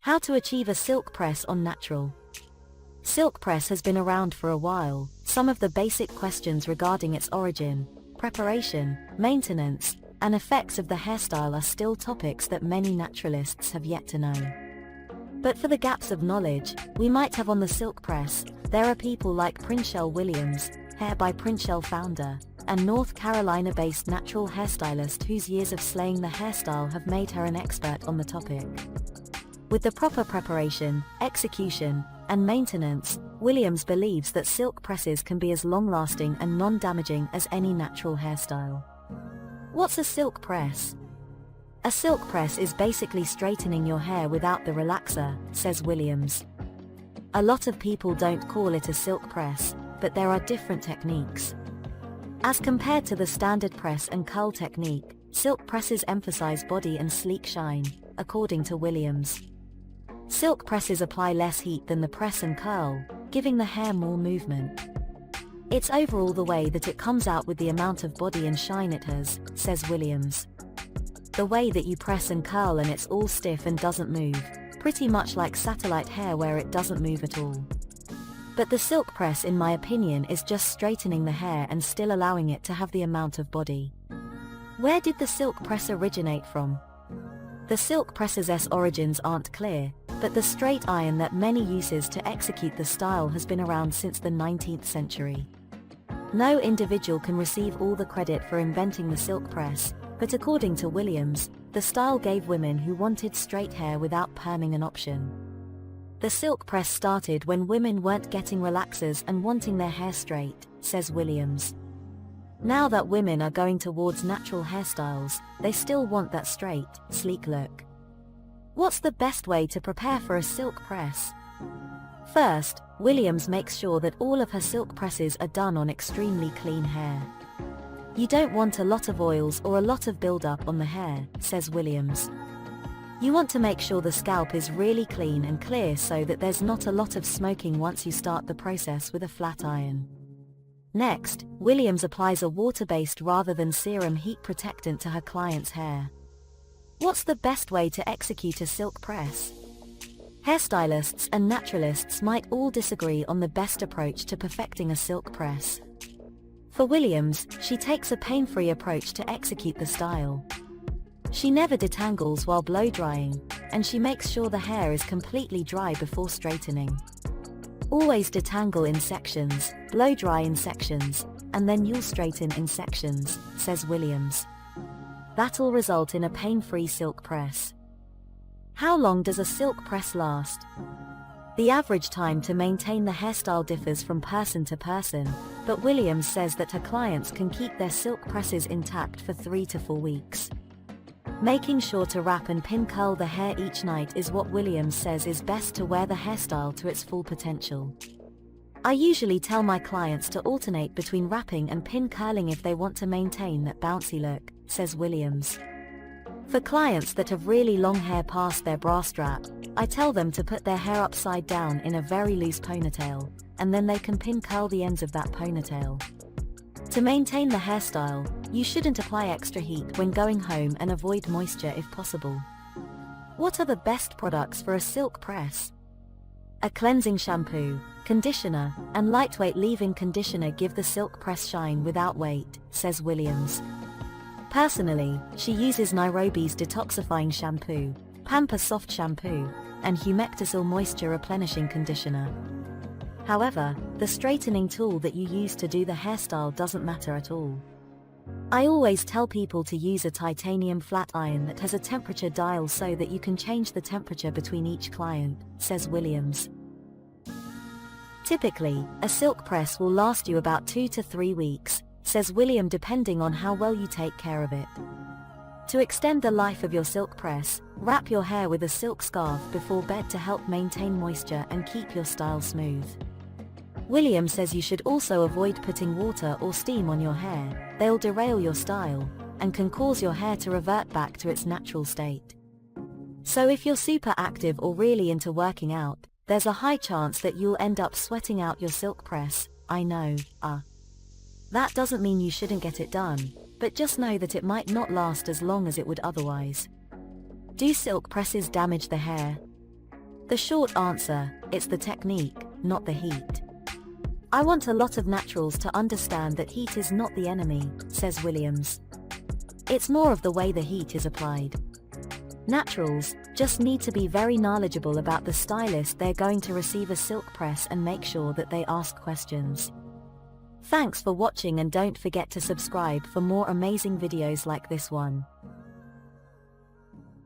How to achieve a silk press on natural. Silk press has been around for a while. Some of the basic questions regarding its origin, preparation, maintenance, and effects of the hairstyle are still topics that many naturalists have yet to know. But for the gaps of knowledge we might have on the silk press, there are people like Prinshell Williams, Hair by Prinshell founder, and North Carolina-based natural hairstylist whose years of slaying the hairstyle have made her an expert on the topic. With the proper preparation, execution, and maintenance, Williams believes that silk presses can be as long-lasting and non-damaging as any natural hairstyle. What's a silk press? A silk press is basically straightening your hair without the relaxer, says Williams. A lot of people don't call it a silk press, but there are different techniques. As compared to the standard press and curl technique, silk presses emphasize body and sleek shine, according to Williams. Silk presses apply less heat than the press and curl, giving the hair more movement. It's overall the way that it comes out with the amount of body and shine it has, says Williams. The way that you press and curl and it's all stiff and doesn't move, pretty much like satellite hair where it doesn't move at all. But the silk press, in my opinion, is just straightening the hair and still allowing it to have the amount of body. Where did the silk press originate from? The silk press's origins aren't clear, but the straight iron that many uses to execute the style has been around since the 19th century. No individual can receive all the credit for inventing the silk press, but according to Williams, the style gave women who wanted straight hair without perming an option. The silk press started when women weren't getting relaxers and wanting their hair straight, says Williams. Now that women are going towards natural hairstyles, they still want that straight, sleek look. What's the best way to prepare for a silk press? First, Williams makes sure that all of her silk presses are done on extremely clean hair. You don't want a lot of oils or a lot of buildup on the hair, says Williams. You want to make sure the scalp is really clean and clear so that there's not a lot of smoking once you start the process with a flat iron. Next, Williams applies a water-based rather than serum heat protectant to her client's hair. What's the best way to execute a silk press? Hairstylists and naturalists might all disagree on the best approach to perfecting a silk press. For Williams, she takes a pain-free approach to execute the style. She never detangles while blow-drying, and she makes sure the hair is completely dry before straightening. Always detangle in sections, blow-dry in sections, and then you'll straighten in sections, says Williams. That'll result in a pain-free silk press. How long does a silk press last? The average time to maintain the hairstyle differs from person to person, but Williams says that her clients can keep their silk presses intact for 3 to 4 weeks. Making sure to wrap and pin curl the hair each night is what Williams says is best to wear the hairstyle to its full potential. I usually tell my clients to alternate between wrapping and pin curling if they want to maintain that bouncy look, says Williams. For clients that have really long hair past their bra strap, I tell them to put their hair upside down in a very loose ponytail, and then they can pin curl the ends of that ponytail. To maintain the hairstyle, you shouldn't apply extra heat when going home and avoid moisture if possible. What are the best products for a silk press? A cleansing shampoo, conditioner, and lightweight leave-in conditioner give the silk press shine without weight, says Williams. Personally, she uses Nairobi's detoxifying shampoo, Pamper soft shampoo, and Humecticil moisture replenishing conditioner. However, the straightening tool that you use to do the hairstyle doesn't matter at all. I always tell people to use a titanium flat iron that has a temperature dial so that you can change the temperature between each client, says Williams. Typically, a silk press will last you about 2 to 3 weeks, says William, depending on how well you take care of it. To extend the life of your silk press, wrap your hair with a silk scarf before bed to help maintain moisture and keep your style smooth. William says you should also avoid putting water or steam on your hair. They'll derail your style, and can cause your hair to revert back to its natural state. So if you're super active or really into working out, there's a high chance that you'll end up sweating out your silk press. I know, That doesn't mean you shouldn't get it done, but just know that it might not last as long as it would otherwise. Do silk presses damage the hair? The short answer, it's the technique, not the heat. I want a lot of naturals to understand that heat is not the enemy, says Williams. It's more of the way the heat is applied. Naturals just need to be very knowledgeable about the stylist they're going to receive a silk press and make sure that they ask questions. Thanks for watching and don't forget to subscribe for more amazing videos like this one.